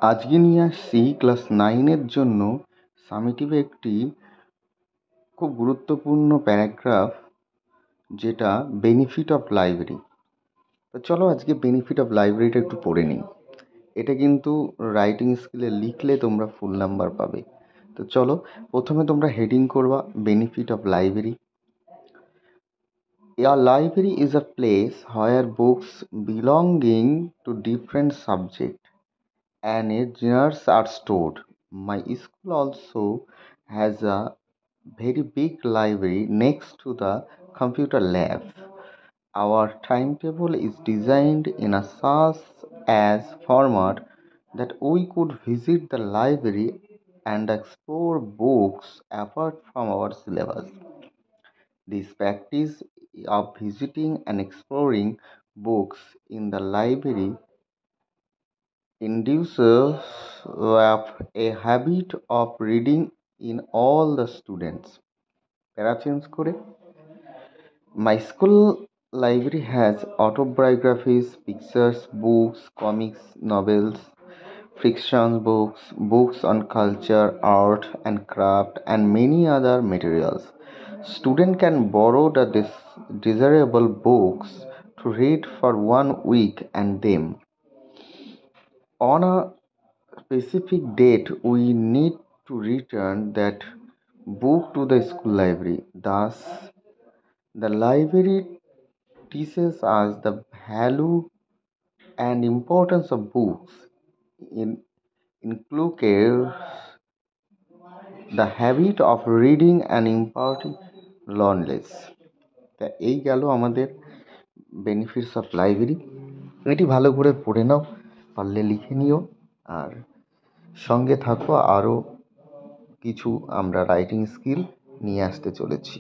আজকে নিয়ে আসছি ক্লাস 9-এর জন্য সামেটিভ একটি খুব গুরুত্বপূর্ণ প্যারাগ্রাফ, যেটা বেনিফিট অফ লাইব্রেরি। তো চলো আজকে বেনিফিট অফ লাইব্রেরিটা একটু পড়ে নিই। এটা কিন্তু রাইটিং স্কিলে লিখলে তোমরা ফুল নাম্বার পাবে। তো চলো, প্রথমে তোমরা হেডিং করবা benefit of library. A library is a place where books belonging to different subjects and genres are stored. My school also has a very big library next to the computer lab. Our timetable is designed in a such as format that we could visit the library and explore books apart from our syllabus. This practice of visiting and exploring books in the library induces a habit of reading in all the students. প্যারা change করে, my school library has autobiographies, pictures, books, comics, novels, fiction books, books on culture, art and craft, and many other materials. Student can borrow the desirable books to read for 1 week and them. On a specific date, we need to return that book to the school library. Thus, the library teaches us the value and importance of books. It inculcates the habit of reading and imparting knowledge. তা এই গেল আমাদের benefits of library. এটি ভালো করে পড়ে নাও, পারলে লিখে নিও, আর সঙ্গে থাকো। আরও কিছু আমরা রাইটিং স্কিল নিয়ে আসতে চলেছি।